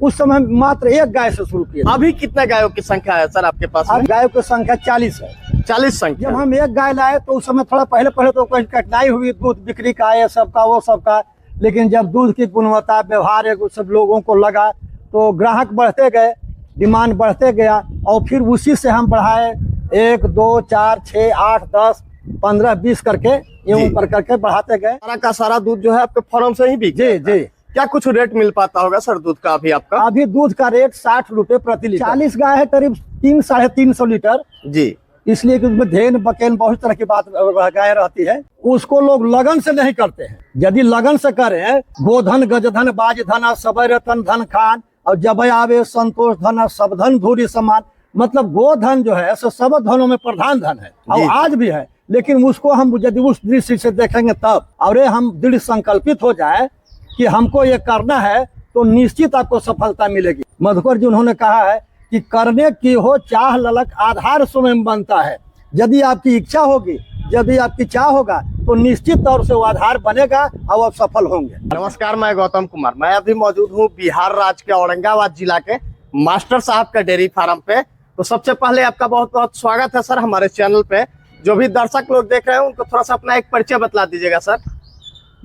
उस समय मात्र एक गाय से शुरू किया। अभी कितने गायों की संख्या है सर आपके पास? अब गायों की संख्या 40 है। 40 संख्या। जब हम एक गाय लाए तो उस समय थोड़ा पहले तो कोई कठिनाई हुई, दूध बिक्री का, ये सबका वो सबका। लेकिन जब दूध की गुणवत्ता, व्यवहार एक सब लोगों को लगा तो ग्राहक बढ़ते गए, डिमांड बढ़ते गया और फिर उसी से हम बढ़ाए 1, 2, 4, 6, 8, 10, 15, 20 करके यूं कर करके बढ़ाते गए। सारा का सारा दूध जो है आपके फार्म से ही बिक जी जी। क्या कुछ रेट मिल पाता होगा सर दूध का अभी आपका? अभी दूध का रेट 60 रुपए प्रति लीटर। 40 गाय है, करीब 300-350 लीटर जी। इसलिए कि उसमें धेन बकेन बहुत तरह की बात गाय रहती है। उसको लोग लगन से नहीं करते हैं। यदि लगन से करें, गोधन गजधन बाज धन सबय रतन धन खान और जब आवे संतोष धन सब धन धूरी समान। मतलब गोधन जो है सो सब धनों में प्रधान धन है और आज भी है। लेकिन उसको हम यदि उस दृष्टि से देखेंगे तब और हम दृढ़ संकल्पित हो जाए कि हमको ये करना है तो निश्चित आपको सफलता मिलेगी। मधुकर जी उन्होंने कहा है कि करने की हो चाह ललक आधार स्वयं बनता है। यदि आपकी इच्छा होगी, यदि आपकी चाह होगा तो निश्चित तौर से वो आधार बनेगा और आप सफल होंगे। नमस्कार, मैं गौतम कुमार। मैं अभी मौजूद हूँ बिहार राज्य के औरंगाबाद जिला के मास्टर साहब का डेयरी फार्म पे। तो सबसे पहले आपका बहुत बहुत स्वागत है सर हमारे चैनल पे। जो भी दर्शक लोग देख रहे हैं उनको थोड़ा सा अपना एक परिचय बतला दीजिएगा सर।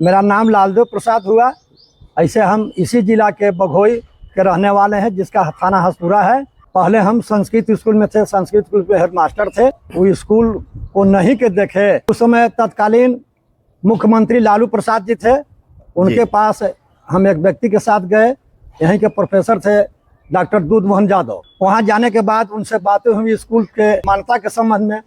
मेरा नाम लालदेव प्रसाद हुआ। ऐसे हम इसी जिला के बघोई के रहने वाले हैं, जिसका थाना हसपुरा है। पहले हम संस्कृत स्कूल में थे, संस्कृत स्कूल के हेड मास्टर थे। वो स्कूल को नहीं के देखे, उस समय तत्कालीन मुख्यमंत्री लालू प्रसाद जी थे, उनके पास हम एक व्यक्ति के साथ गए। यहीं के प्रोफेसर थे डॉक्टर दूध मोहन यादव। वहाँ जाने के बाद उनसे बातें हुई स्कूल के मान्यता के संबंध में।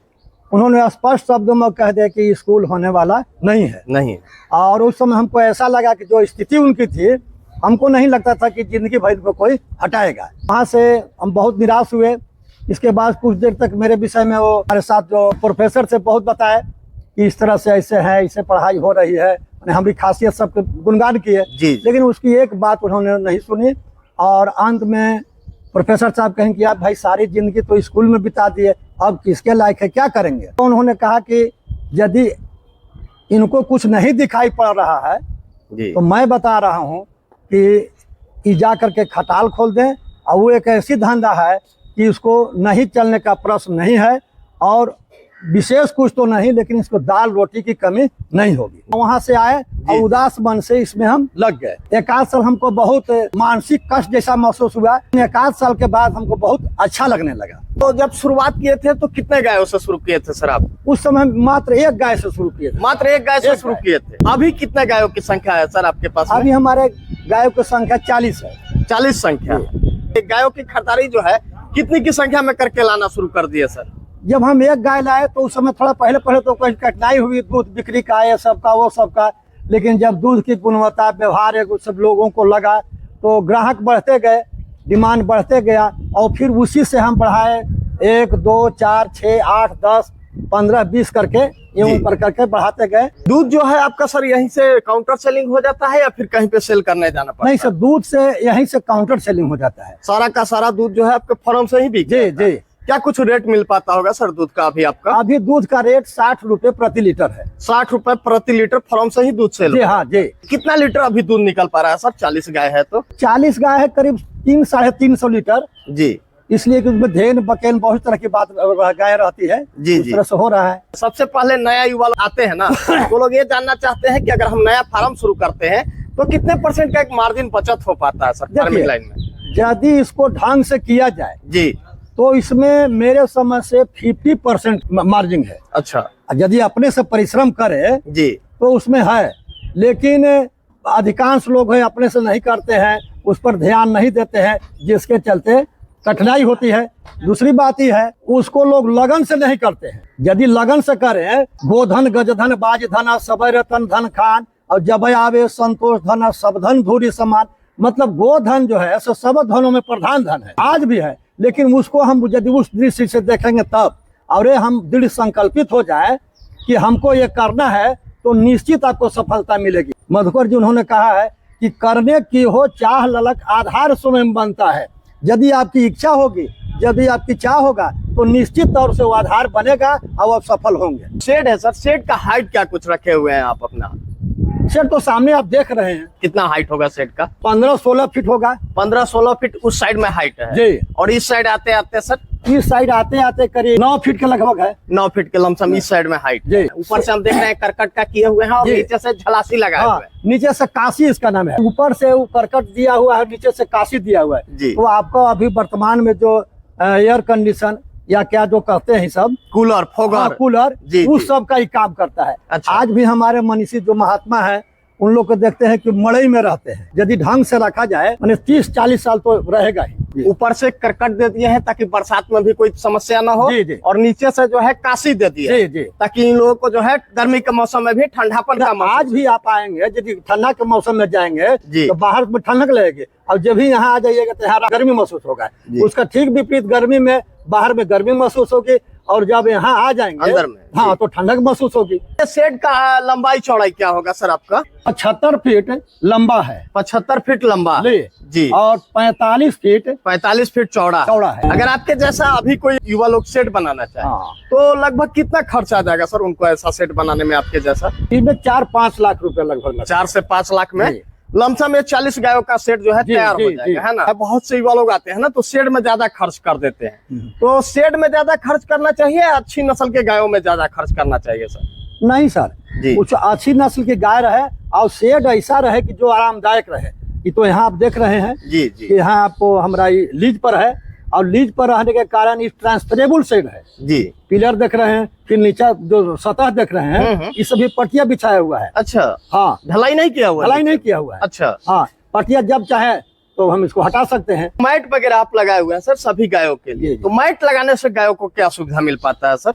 उन्होंने स्पष्ट शब्दों में कह दिया कि स्कूल होने वाला नहीं। और उस समय हमको ऐसा लगा कि जो स्थिति उनकी थी, हमको नहीं लगता था कि जिंदगी भर को कोई हटाएगा। वहाँ से हम बहुत निराश हुए। इसके बाद कुछ देर तक मेरे विषय में वो हमारे साथ जो प्रोफेसर से बहुत बताए कि इस तरह से ऐसे है, इससे पढ़ाई हो रही है। हमारी खासियत सबके गुणगान की है, लेकिन उसकी एक बात उन्होंने नहीं सुनी। और अंत में प्रोफेसर साहब कहें कि आप भाई सारी जिंदगी तो स्कूल में बिता दिए, अब किसके लायक है, क्या करेंगे? तो उन्होंने कहा कि यदि इनको कुछ नहीं दिखाई पड़ रहा है तो मैं बता रहा हूँ कि जा करके खटाल खोल दें। और वो एक ऐसी धंधा है कि उसको नहीं चलने का प्रश्न नहीं है और विशेष कुछ तो नहीं, लेकिन इसको दाल रोटी की कमी नहीं होगी। वहाँ से आए और उदास मन से इसमें हम लग गए। 1 आध साल हमको बहुत मानसिक कष्ट जैसा महसूस हुआ। 1 आध साल के बाद हमको बहुत अच्छा लगने लगा। तो जब शुरुआत किए थे तो कितने गायों से शुरू किए थे सर आप? उस समय मात्र एक गाय से शुरू किए थे। मात्र एक गाय से शुरू किए थे। अभी कितने गायों की संख्या है सर आपके पास? अभी हमारे गायों की संख्या 40 है। 40 संख्या। गायों की खरीदारी जो है कितनी की संख्या में करके लाना शुरू कर दिए सर? जब हम एक गाय लाए तो उस समय थोड़ा पहले तो कोई कठिनाई हुई, दूध बिक्री का, ये सबका वो सबका। लेकिन जब दूध की गुणवत्ता, व्यवहार एक सब लोगों को लगा तो ग्राहक बढ़ते गए, डिमांड बढ़ते गया और फिर उसी से हम बढ़ाए 1, 2, 4, 6, 8, 10, 15, 20 करके यूं कर करके बढ़ाते गए। दूध जो है आपका सर यहीं से काउंटर सेलिंग हो जाता है या फिर कहीं पे सेल करने जाना पड़ता है? नहीं सर, दूध से यहीं से काउंटर सेलिंग हो जाता है। सारा का सारा दूध जो है आपके फार्म से ही बिक जी जी। क्या कुछ रेट मिल पाता होगा सर दूध का अभी आपका? अभी दूध का रेट 60 रुपए प्रति लीटर है। 60 रुपए प्रति लीटर फार्म से ही दूध सेल? जी हाँ जी। कितना लीटर अभी दूध निकल पा रहा है सर? 40 गाय है तो 40 गाय है, करीब 300-350 लीटर जी। इसलिए कि उसमें धेन बकेन बहुत तरह की बात गाय रहती है। जी उस तरह से हो रहा है। सबसे पहले नया युवा आते हैं ना तो लोग ये जानना चाहते हैं कि अगर हम नया फार्म शुरू करते हैं तो कितने % का एक मार्जिन बचत हो पाता है सर फार्मिंग लाइन में? यदि इसको ढंग से किया जाए जी तो इसमें मेरे समझ से 50% मार्जिन है। अच्छा। यदि अपने से परिश्रम करे जी तो उसमें है, लेकिन अधिकांश लोग हैं अपने से नहीं करते हैं, उस पर ध्यान नहीं देते हैं, जिसके चलते कठिनाई होती है। दूसरी बात ही है, उसको लोग लगन से नहीं करते हैं। यदि लगन से करें, गोधन गजधन बाज धन सबय रतन धन खान और जब आवे संतोष धन सब धन धूरी समान। मतलब गोधन जो है सो सब धनों में प्रधान धन है, आज भी है। लेकिन उसको हम यदि उस दृष्टि से देखेंगे तब और हम दृढ़ संकल्पित हो जाए कि हमको ये करना है तो निश्चित आपको सफलता मिलेगी। मधुकर जी उन्होंने कहा है कि करने की हो चाह ललक आधार स्वयं बनता है। यदि आपकी इच्छा होगी, यदि आपकी चाह होगा तो निश्चित तौर से वो आधार बनेगा और आप सफल होंगे। शेड है सर, शेड का हाइट क्या कुछ रखे हुए हैं आप अपना? शेड तो सामने आप देख रहे हैं, कितना हाइट होगा शेड का? 15-16 फीट होगा। 15-16 फीट उस साइड में हाइट है जी। और इस साइड आते आते सर इस साइड आते आते करीब 9 फीट के लगभग है। 9 फीट के लमसम इस साइड में हाइट। जी। ऊपर से हम देख रहे हैं करकट का किए हुए हैं और जी। नीचे से झलासी लगाए हाँ, हुए हैं। नीचे से काशी इसका नाम है। ऊपर से वो करकट दिया हुआ है, नीचे से काशी दिया हुआ है। जी। तो आपको अभी वर्तमान में जो एयर कंडीशन या क्या जो कहते हैं सब कूलर फोगर कूलर जी, उस जी। सब का ही काम करता है। अच्छा। आज भी हमारे मनीषी जो महात्मा है उन लोग को देखते हैं कि मड़ई में रहते हैं। यदि ढंग से रखा जाए मैंने 30-40 साल तो रहेगा ही। ऊपर से करकट दे दिए हैं ताकि बरसात में भी कोई समस्या ना हो। जी, जी। और नीचे से जो है काशी दे दिए जी, जी। ताकि इन लोगों को जो है गर्मी के मौसम में भी ठंडापन का महसूस आज भी आप आएंगे, यदि ठंडा के मौसम में जाएंगे जी। तो बाहर में ठंडक लगेगी, और जब भी यहाँ आ जाइएगा तो यहाँ गर्मी महसूस होगा। जी। उसका ठीक विपरीत गर्मी में बाहर में गर्मी महसूस होगी, और जब यहाँ आ जाएंगे अंदर में हाँ तो ठंडक महसूस होगी। शेड का लंबाई चौड़ाई क्या होगा सर आपका? 75 फीट लंबा है। 75 फीट लंबा जी। जी। और 45 फीट 45 फीट चौड़ा है। अगर आपके जैसा अभी कोई युवा लोग सेट बनाना चाहे हाँ। तो लगभग कितना खर्च आ जाएगा सर उनको ऐसा सेट बनाने में आपके जैसा? इसमें 4-5 लाख रुपए लगभग 4 से 5 लाख में जी। लमसम में 40 गायों का सेट जो है जी, तैयार हो जी, जाएगा, जी। है ना? बहुत से युवा लोग आते हैं ना तो शेड में ज्यादा खर्च कर देते हैं। तो शेड में ज्यादा खर्च करना चाहिए, अच्छी नस्ल के गायों में ज्यादा खर्च करना चाहिए सर? नहीं सर, जी। कुछ अच्छी नस्ल की गाय रहे और शेड ऐसा रहे कि जो आरामदायक रहे। ये तो यहाँ आप देख रहे हैं जी कि जी यहाँ आपको हमारा ये लीज पर है, और लीज पर रहने के कारण ये ट्रांसफरेबल शेड है। जी। पिलर देख रहे हैं, फिर नीचे जो सतह देख रहे हैं ये सभी पटिया बिछाया हुआ है। अच्छा। हाँ, ढलाई नहीं किया हुआ? ढलाई नहीं किया हुआ है। अच्छा। हाँ, पटिया जब चाहे तो हम इसको हटा सकते हैं। मैट वगैरह आप लगाए हुए हैं सर सभी गायों के लिए? जी, जी। तो मैट लगाने से गायों को क्या सुविधा मिल पाता है सर?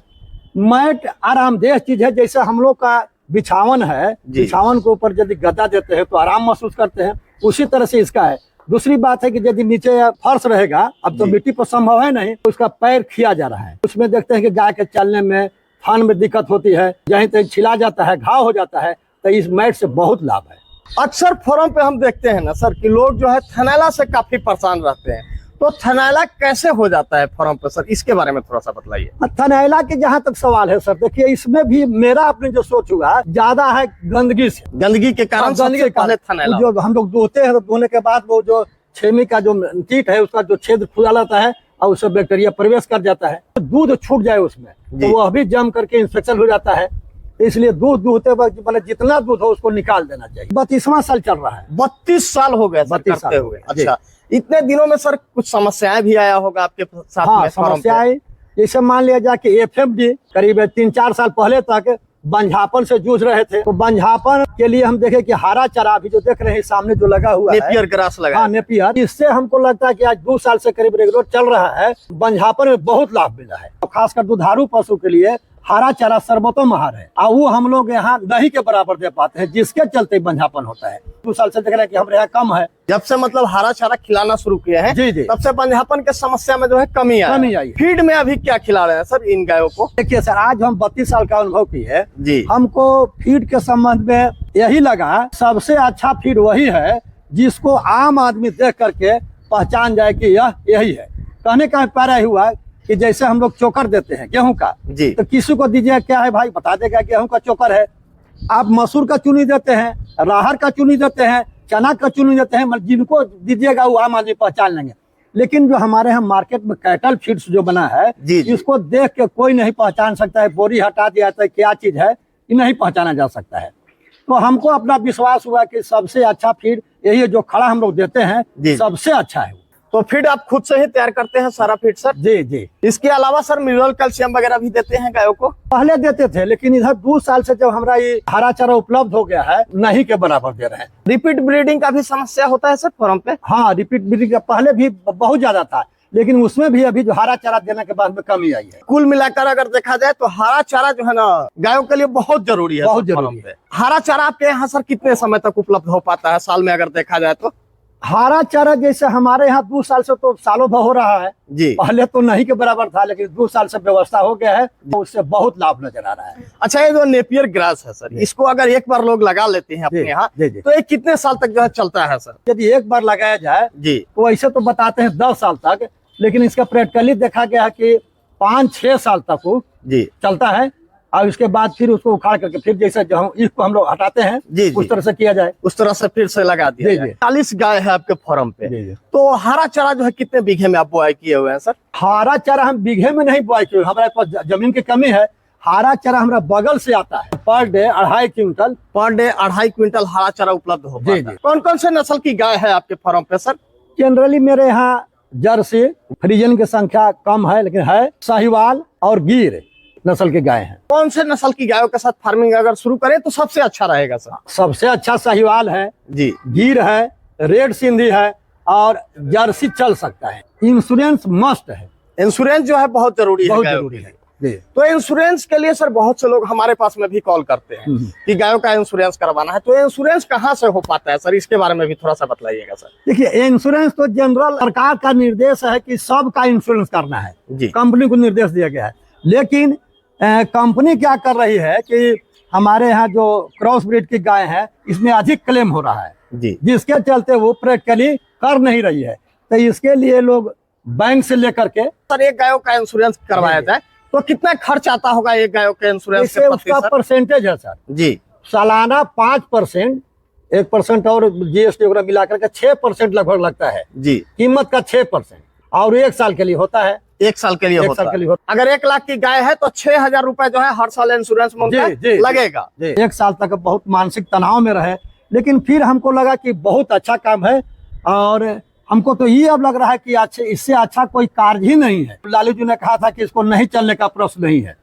मैट आरामदेह चीज है, जैसे हम लोग का बिछावन है, जी। बिछावन के ऊपर यदि गद्दा देते हैं तो आराम महसूस करते हैं, उसी तरह से इसका है। दूसरी बात है कि यदि नीचे फर्श रहेगा, अब तो जी। मिट्टी पर संभव है नहीं, तो उसका पैर खिया जा रहा है। उसमें देखते हैं कि गाय के चलने में थान में दिक्कत होती है, जहीं तक छिला जाता है, घाव हो जाता है, तो इस मैट से बहुत लाभ है। अक्सर फोरम पे हम देखते हैं ना सर कि लोग जो है थनैला से काफी परेशान रहते हैं, तो थनैला कैसे हो जाता है फोरम पे सर, इसके बारे में थोड़ा सा बताइए। थनैला के जहाँ तक सवाल है सर, देखिए इसमें भी मेरा अपने जो सोच हुआ ज्यादा है गंदगी से। गंदगी के कारण सबसे पहले थनैला जो हम लोग धोते हैं तो धोने के बाद वो जो छेमी का जो कीट है उसका जो छेद खुला रहता है और उससे बैक्टीरिया प्रवेश कर जाता है, तो दूध छूट जाए उसमें जी। तो वह भी जम करके इंफेक्शन हो जाता है। इसलिए दूध दूहते वक्त मतलब जितना दूध हो उसको निकाल देना चाहिए। 32वां साल चल रहा है। 32 साल हो गए सर 32 साल करते हो हुए। गए। जी। अच्छा, इतने दिनों में सर कुछ समस्याएं भी आया होगा आपके साथ हाँ, में फोरम पे? समस्याएं जैसे मान लिया जाए कि एफएमडी करीब 3-4 साल पहले तक बंझापन से जूझ रहे थे। तो बंझापन के लिए हम देखे कि हरा चारा अभी जो देख रहे हैं सामने जो लगा हुआ है, नेपियर ग्रास लगा हाँ नेपियर, इससे हमको लगता है कि आज 2 साल से करीब रेगुलर चल रहा है। बंझापन में बहुत लाभ मिला है, खासकर दुधारू पशु के लिए हरा चारा सर्वोत्तम आहार है, और वो हम लोग यहाँ नहीं के बराबर दे पाते हैं, जिसके चलते बंझापन होता है। 2 साल से देख रहे हैं कि हमारे यहाँ कम है। जब से मतलब हरा चारा खिलाना शुरू किया है जी, जी। तब से बंझापन के समस्या में जो है कमी आई है। फीड में अभी क्या खिला रहे हैं सर इन गायों को? देखिए सर, आज हम 32 साल का अनुभव की है जी। हमको फीड के संबंध में यही लगा सबसे अच्छा फीड वही है जिसको आम आदमी देख करके पहचान जाए कि यह यही है। कहने का पैरा हुआ कि जैसे हम लोग चोकर देते हैं गेहूं का, जी। तो किसी को दीजिए क्या है भाई, बता देगा गेहूं का चोकर है। आप मसूर का चुनी देते हैं, राहर का चुनी देते हैं, चना का चुनी देते हैं, मतलब जिनको दीजिएगा वो आम आदमी पहचान लेंगे। लेकिन जो हमारे यहाँ मार्केट में कैटल फीड्स जो बना है, जी, जी। इसको देख के कोई नहीं पहचान सकता है, बोरी हटा दिया जाता है, क्या चीज है ये नहीं पहचाना जा सकता है। तो हमको अपना विश्वास हुआ कि सबसे अच्छा फीड यही है, जो खड़ा हम लोग देते हैं जी। सबसे अच्छा है। तो फीड आप खुद से ही तैयार करते हैं सारा फीड सर? जी जी। इसके अलावा सर मिनरल कैल्शियम वगैरह भी देते हैं गायों को? पहले देते थे, लेकिन इधर 2 साल से जब हमारा ये हरा चारा उपलब्ध हो गया है, नहीं के बराबर दे रहे हैं। रिपीट ब्रीडिंग का भी समस्या होता है सर फॉर्म पे? हाँ, रिपीट ब्रीडिंग पहले भी बहुत ज्यादा था, लेकिन उसमें भी अभी जो हरा चारा देने के बाद में कमी आई है। कुल मिलाकर अगर देखा जाए तो हरा चारा जो है ना गायों के लिए बहुत जरूरी है। बहुत सर, जरूरी फार्म पे हरा चारा आपके यहाँ सर कितने समय तक उपलब्ध हो पाता है साल में अगर देखा जाए तो? हरा चारा जैसे हमारे यहाँ 2 साल से तो सालों भर हो रहा है जी। पहले तो नहीं के बराबर था, लेकिन 2 साल से व्यवस्था हो गया है तो उससे बहुत लाभ नजर आ रहा है। अच्छा, ये जो नेपियर ग्रास है सर, इसको अगर एक बार लोग लगा लेते हैं अपने जी, यहाँ जी, जी। तो ये कितने साल तक जो है चलता है सर? यदि एक बार लगाया जाए जी। तो ऐसे तो बताते हैं 10 साल तक, लेकिन इसका प्रैक्टिकली देखा गया है कि 5-6 साल तक वो जी। चलता है। और इसके बाद फिर उसको उखाड़ करके फिर जैसे जो इसको हम लोग हटाते हैं जी, उस तरह से किया जाए। उस तरह से फिर से लगा दिया जी, जाए। जी। 40 गाय है आपके फार्म पे। जी, जी। तो हरा चारा जो है कितने बीघे में आप बुआई किए हुए हैं सर? हरा चारा हम बीघे में नहीं बुआई किए, हमारे पास जमीन की कमी है। हरा चारा हमारा बगल से आता है, per day 2.5 quintal. Per day 2.5 quintal हरा चारा उपलब्ध हो पाता जी, है। जी। कौन कौन से नस्ल की गाय है आपके फार्म पे सर? जनरली मेरे यहाँ जर्सी, फ्रीजन की संख्या कम है, लेकिन है साहिवाल और गिर नस्ल के गाय हैं। कौन से नस्ल की गायों के साथ फार्मिंग अगर शुरू करें तो सबसे अच्छा रहेगा सर? सबसे अच्छा साहिवाल है जी, गिर है, रेड सिंधी है और जर्सी चल सकता है। इंश्योरेंस मस्ट है, इंश्योरेंस जो है बहुत जरूरी है बहुत गायों जरूरी के है। लिए। जी। तो इंश्योरेंस के लिए सर बहुत से लोग हमारे पास में भी कॉल करते हैं कि गायों का इंश्योरेंस करवाना है, तो इंश्योरेंस कहाँ से हो पाता है सर? इसके बारे में भी थोड़ा सा बतलाइएगा सर। देखिए, इंश्योरेंस तो जनरल सरकार का निर्देश है कि सबका इंश्योरेंस करना है, जी, कंपनी को निर्देश दिया गया है। लेकिन कंपनी क्या कर रही है कि हमारे यहाँ जो क्रॉस ब्रीड की गाय है इसमें अधिक क्लेम हो रहा है, जी, जिसके चलते वो प्रैक्टिकली कर नहीं रही है। तो इसके लिए लोग बैंक से लेकर के सर एक गायों का इंश्योरेंस करवाया जी। जाए तो कितना खर्च आता होगा एक गायों के इंश्योरेंस इससे के उसका प्रति सर? परसेंटेज है सर, जी, सालाना 5%, 1% और जीएसटी वगैरह मिला करके 6% लगभग लगता है, जी। कीमत का 6%, और 1 साल के लिए होता है। 1 साल के लिए एक होता साल के लिए है। होता अगर 1 लाख की गाय है तो 6,000 रुपए जो है हर साल इंश्योरेंस में उनका जी, जी, लगेगा। जी। 1 साल तक बहुत मानसिक तनाव में रहे, लेकिन फिर हमको लगा कि बहुत अच्छा काम है, और हमको तो ये अब लग रहा है कि अच्छे इससे अच्छा कोई कार्य ही नहीं है। लालू जी ने कहा था कि इसको नहीं चलने का प्रश्न नहीं है,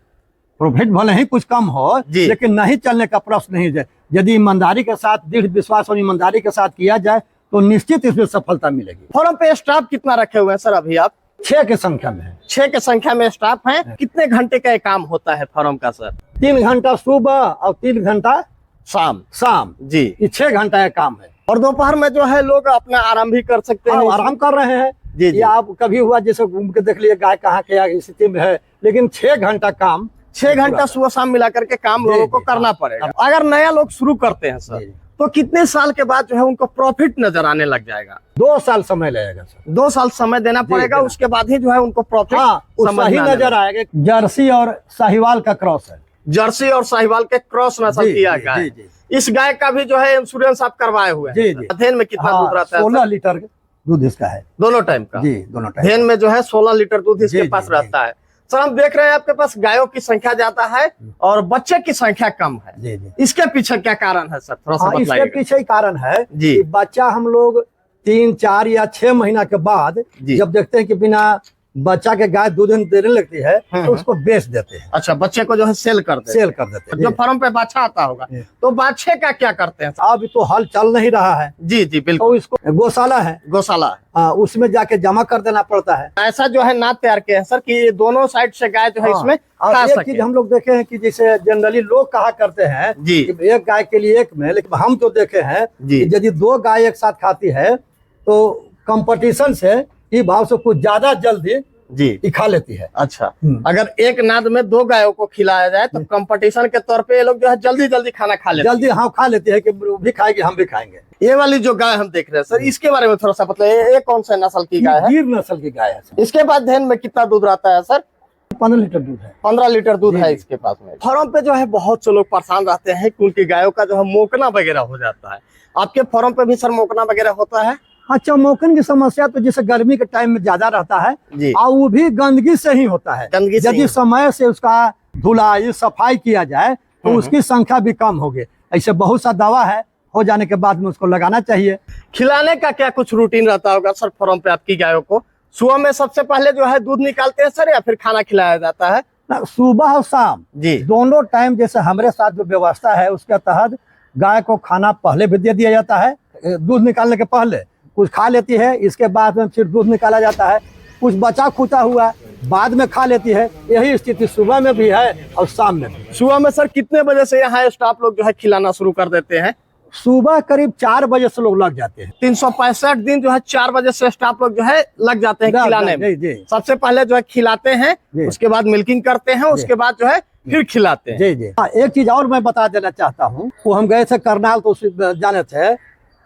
प्रॉफिट भले ही कुछ कम हो जी। लेकिन नहीं चलने का प्रश्न नहीं है। यदि ईमानदारी के साथ, दृढ़ विश्वास और ईमानदारी के साथ किया जाए तो निश्चित इसमें सफलता मिलेगी। फॉर्म पे स्टाफ कितना रखे हुए हैं सर अभी आप? 6 की संख्या में है। 6 के संख्या में स्टाफ है। कितने घंटे का ये काम होता है फॉर्म का सर? 3 घंटा सुबह और 3 घंटा शाम। शाम, जी। ये 6 घंटा का काम है। और दोपहर में जो है लोग अपना आराम भी कर सकते हैं। आराम कर रहे हैं। जी, जी। ये आप कभी हुआ जैसे घूम के देख लिए गाय कहाँ क्या स्थिति में है, लेकिन 6 घंटा काम, 6 घंटा सुबह शाम मिला करके काम जी, लोगों को जी, करना हाँ। पड़ेगा। अगर नया लोग शुरू करते हैं सर जी, जी। तो कितने साल के बाद जो है उनको प्रॉफिट नजर आने लग जाएगा? 2 साल समय लगेगा सर। 2 साल समय देना पड़ेगा, देना। उसके बाद ही जो है उनको प्रॉफिट हाँ, सही नजर आएगा। जर्सी और साहिवाल का क्रॉस है। जर्सी और साहिवाल के क्रॉस नस्ल जी, किया जी, गाय। जी, जी। इस गाय का भी जो है इंश्योरेंस आप करवाए हुए हैं? जी, जी। धेन में कितना दूध रहता है 16 सर? लीटर दूध इसका है। दोनों टाइम का? जी, दोनों टाइम। धेन में जो है 16 लीटर दूध इसके जी, पास जी, रहता है। सर हम देख रहे हैं आपके पास गायों की संख्या ज्यादा है और बच्चे की संख्या कम है। जी, जी। इसके पीछे क्या कारण है सर? थोड़ा सा इसके बताइए। पीछे ही कारण है जी। कि बच्चा हम लोग 3, 4 या 6 महीना के बाद जी। जब देखते हैं कि बिना बच्चा के गाय दूध देने लगती है तो उसको बेच देते हैं, अच्छा, बच्चे को जो है सेल कर देते सेल कर देते हैं। जो फार्म पे बाछा आता होगा जी। तो बाछे का क्या करते हैं सर? अब तो हल चल नहीं रहा है, जी, जी, बिल्कुल। तो इसको गौशाला है, गौशाला उसमें जाके जमा कर देना पड़ता है। ऐसा जो है नाद तैयार किया है सर कि ये दोनों साइड से गाय जो है हाँ, इसमें और खा एक सके। चीज हम लोग देखे हैं कि जैसे जनरली लोग कहा करते हैं जी। कि एक गाय के लिए एक में, लेकिन हम तो देखे हैं जी। कि यदि 2 गाय एक साथ खाती है तो कंपटीशन से ये भाव से कुछ ज्यादा जल्दी जी, ये खा लेती है। अच्छा। अगर एक नाद में 2 गायों को खिलाया जाए तो कंपटीशन के तौर पे ये लोग जो है जल्दी जल्दी खाना खा लेते हैं। जल्दी हाँ खा लेती है कि वो भी खाएगी हम भी खाएंगे। ये वाली जो गाय हम देख रहे हैं सर, इसके बारे में थोड़ा सा बताइए। ये कौन सा नस्ल की गाय है? गिर नस्ल की गाय है सर। इसके बाद धेन में कितना दूध रहता है सर? 15 लीटर दूध है। 15 लीटर दूध जी, है जी। इसके पास में। फार्म पे जो है बहुत से लोग परेशान रहते हैं कि उनकी गायों का जो है मोकना वगैरह हो जाता है। आपके फार्म पे भी सर मोकना वगैरह होता है? अच्छा, मौकन की समस्या तो जैसे गर्मी के टाइम में ज्यादा रहता है जी। और वो भी गंदगी से ही होता है। गंदगी से ही। यदि समय से उसका धुलाई सफाई किया जाए तो उसकी संख्या भी कम होगी। ऐसे बहुत सा दवा है, हो जाने के बाद में उसको लगाना चाहिए। खिलाने का क्या कुछ रूटीन रहता होगा सर फार्म पे आपकी गायों को? सुबह में सबसे पहले जो है दूध निकालते हैं सर या फिर खाना खिलाया जाता है? ना, सुबह और शाम जी। दोनों टाइम जैसे हमारे साथ जो व्यवस्था है उसके तहत गाय को खाना पहले भी दे दिया जाता है। दूध निकालने के पहले कुछ खा लेती है, इसके बाद में फिर दूध निकाला जाता है। कुछ बचा खुचा हुआ बाद में खा लेती है। यही स्थिति सुबह में भी है और शाम में भी। सुबह में सर कितने बजे से यहाँ स्टाफ लोग जो है खिलाना शुरू कर देते हैं? सुबह करीब 4 बजे से लोग लग जाते हैं। 365 दिन जो है 4 बजे से स्टाफ लोग जो है लग जाते हैं खिलाने में। जी, जी। सबसे पहले जो है खिलाते हैं, जी। उसके बाद मिल्किंग करते हैं, उसके बाद जो है फिर खिलाते हैं। जी, जी। हाँ, एक चीज और मैं बता देना चाहता हूँ। वो हम गए थे करनाल तो जाने थे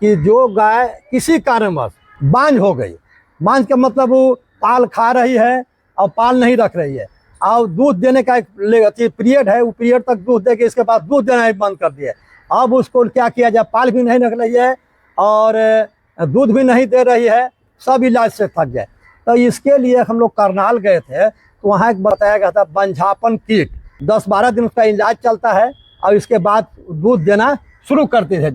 कि जो गाय किसी कारणवश बांझ हो गई, बांझ का मतलब वो पाल खा रही है और पाल नहीं रख रही है, और दूध देने का एक पीरियड है, वो पीरियड तक दूध दे के इसके बाद दूध देना ही बंद कर दिए। अब उसको क्या किया जाए, पाल भी नहीं निकल रही है और दूध भी नहीं दे रही है, सब इलाज से थक जाए। तो इसके लिए हम लोग करनाल गए थे, तो वहाँ एक बताया गया था बंझापन किट, 10-12 दिन उसका इलाज चलता है और इसके बाद दूध देना शुरू करते थे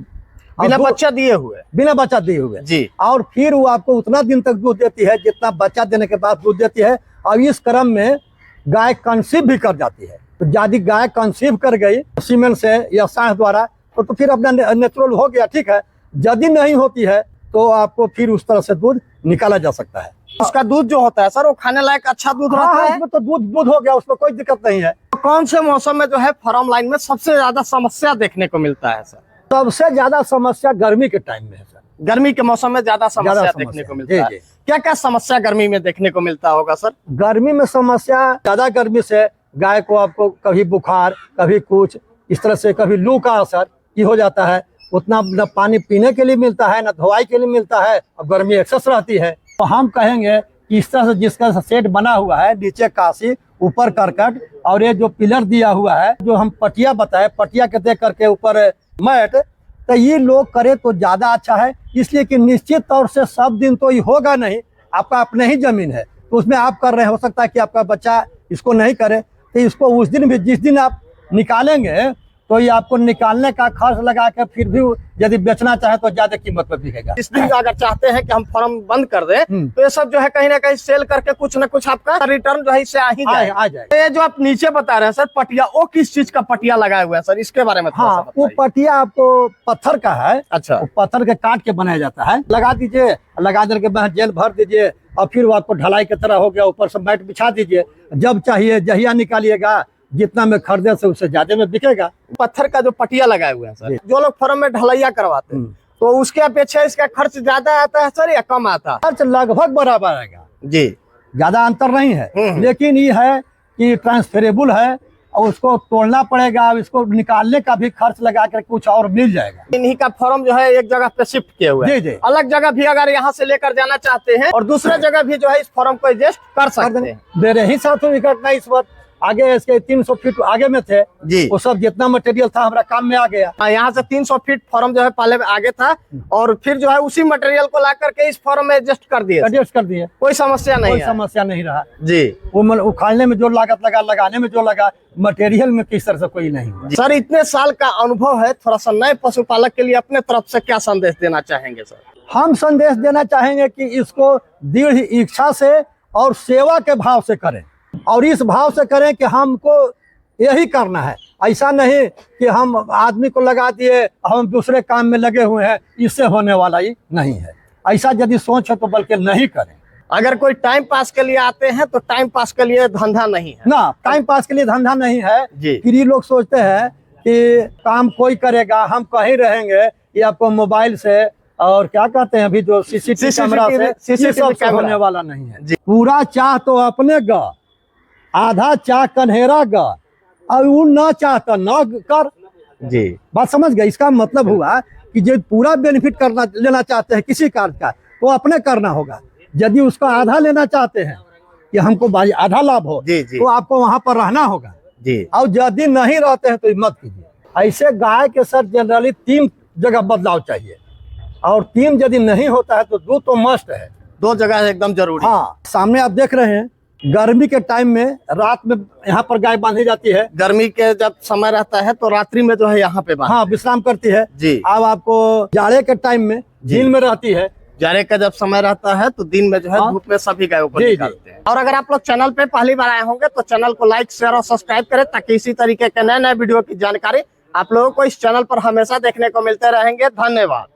बिना बच्चा दिए हुए, बिना बच्चा दिए हुए जी। और फिर वो आपको उतना दिन तक दूध देती है जितना बच्चा देने के बाद दूध देती है। और इस क्रम में गाय कंसीव भी कर जाती है। तो यदि गाय कंसीव कर गई सीमेन से या सांस द्वारा तो फिर अपना नेचुरल हो गया, ठीक है। यदि नहीं होती है तो आपको फिर उस तरह से दूध निकाला जा सकता है। उसका दूध जो होता है सर वो खाने लायक अच्छा दूध हाँ, रहता है। उसमें तो दूध हो गया, उसमें कोई दिक्कत नहीं है। तो कौन से मौसम में जो है फार्म लाइन में सबसे ज्यादा समस्या देखने को मिलता है सर? सबसे ज्यादा समस्या गर्मी के टाइम में है सर। गर्मी के मौसम में ज्यादा समस्या देखने को मिलता है। क्या क्या समस्या गर्मी में देखने को मिलता होगा सर? गर्मी में समस्या, ज्यादा गर्मी से गाय को आपको कभी बुखार, कभी कुछ इस तरह से, कभी लू का असर ये हो जाता है। उतना न पानी पीने के लिए मिलता है, न धोवाई के लिए मिलता है, और गर्मी एक्सेस रहती है। तो हम कहेंगे कि इस तरह से जिसका सेट बना हुआ है, नीचे काशी, ऊपर करकट, और ये जो पिलर दिया हुआ है, जो हम पटिया बताए, पटिया के दे करके ऊपर मैट, तो ये लोग करे तो ज्यादा अच्छा है। इसलिए कि निश्चित तौर से सब दिन तो ये होगा नहीं, आपका अपने ही जमीन है तो उसमें आप कर रहे हैं, हो सकता है कि आपका बच्चा इसको नहीं करे, तो इसको उस दिन भी, जिस दिन आप निकालेंगे तो ये आपको निकालने का खर्च लगा के फिर भी यदि बेचना चाहे तो ज्यादा कीमत पर बिकेगा। इस दिन अगर चाहते हैं कि हम फार्म बंद कर दें तो ये सब जो है कहीं ना कहीं सेल करके कुछ ना कुछ आपका रिटर्न जो है इससे आ ही जाए। तो ये जो आप नीचे बता रहे हैं सर पटिया, वो किस चीज का पटिया लगाया हुआ है सर, इसके बारे में थोड़ा सा बताइए। वो पटिया आपको पत्थर का है। अच्छा, वो पत्थर के काट के बनाया जाता है, लगा दीजिए, लगा देने के बाद जेल भर दीजिए और फिर वो आपको ढलाई की तरह हो गया, ऊपर से मैट बिछा दीजिए। जब चाहिए जहिया निकालिएगा, जितना में खरीदे से उससे ज्यादा में बिकेगा। पत्थर का जो पटिया लगाए हुए हैं सर, जो लोग फार्म में ढलैया करवाते हैं तो उसके अपेक्षा इसका खर्च ज्यादा आता है सर या कम आता है? खर्च लगभग बराबर आएगा जी, ज्यादा अंतर नहीं है। लेकिन ये है कि ट्रांसफरेबल है और उसको तोड़ना पड़ेगा, इसको निकालने का भी खर्च लगा कर कुछ और मिल जाएगा। इन्हीं का फार्म जो है एक जगह पे शिफ्ट किए हुए हैं। जी। अलग जगह भी अगर यहाँ से लेकर जाना चाहते हैं और दूसरे जगह भी जो है इस फार्म को एडजस्ट कर सकते हैं। मेरे ही साथ इकट्ठा इस वक्त आगे इसके 300 फीट आगे में थे जी, वो सब जितना मटेरियल था हमारा काम में आ गया। यहाँ से 300 फीट फार्म जो है पहले आगे था और फिर जो है उसी मटेरियल को ला करके इस फार्म में एडजस्ट कर दिए। कोई समस्या नहीं कोई है। समस्या नहीं रहा जी। वो उखाड़ने में जो लागत लगा, लगाने में जो लगा, मटेरियल में किस तरह से कोई नहीं हुआ। सर इतने साल का अनुभव है, थोड़ा सा नए पशुपालक के लिए अपने तरफ से क्या संदेश देना चाहेंगे सर? हम संदेश देना चाहेंगे कि इसको दृढ़ इच्छा से और सेवा के भाव से करें, और इस भाव से करें कि हमको यही करना है। ऐसा नहीं कि हम आदमी को लगा दिए, हम दूसरे काम में लगे हुए हैं, इससे होने वाला ही नहीं है। ऐसा यदि सोच है तो बल्कि नहीं करें। अगर कोई टाइम पास के लिए आते हैं तो टाइम पास के लिए धंधा नहीं है ना, टाइम पास के लिए धंधा नहीं है जी। फिर ये लोग सोचते हैं कि काम कोई करेगा, हम कहीं रहेंगे, ये आपको मोबाइल से और क्या कहते हैं अभी जो सीसीटीवी कैमरा से, ये सब होने वाला नहीं है। पूरा चाह तो अपने गा, आधा चाह कन्हेरा गा, और वो ना चाहता ना कर जी। बात समझ गए? इसका मतलब हुआ कि जो पूरा बेनिफिट करना लेना चाहते हैं किसी कार्य का तो अपने करना होगा। यदि उसका आधा लेना चाहते हैं कि हमको भाई आधा लाभ हो जी। तो आपको वहां पर रहना होगा जी। और यदि नहीं रहते हैं तो मत कीजिए। ऐसे गाय के सर जनरली 3 जगह बदलाव चाहिए, और 3 यदि नहीं होता है तो 2 तो मस्ट है। 2 जगह एकदम जरूरी। हाँ, सामने आप देख रहे हैं गर्मी के टाइम में रात में यहाँ पर गाय बांधी जाती है। गर्मी के जब समय रहता है तो रात्रि में जो है यहाँ पे हाँ, विश्राम करती है जी। अब आपको जाड़े के टाइम में दिन में रहती है। जाड़े का जब समय रहता है तो दिन में जो है धूप में सभी गायों को निकालते हैं। और अगर आप लोग चैनल पे पहली बार आए होंगे तो चैनल को लाइक, शेयर और सब्सक्राइब करें ताकि इसी तरीके के नए नए वीडियो की जानकारी आप लोगों को इस चैनल पर हमेशा देखने को मिलते रहेंगे। धन्यवाद।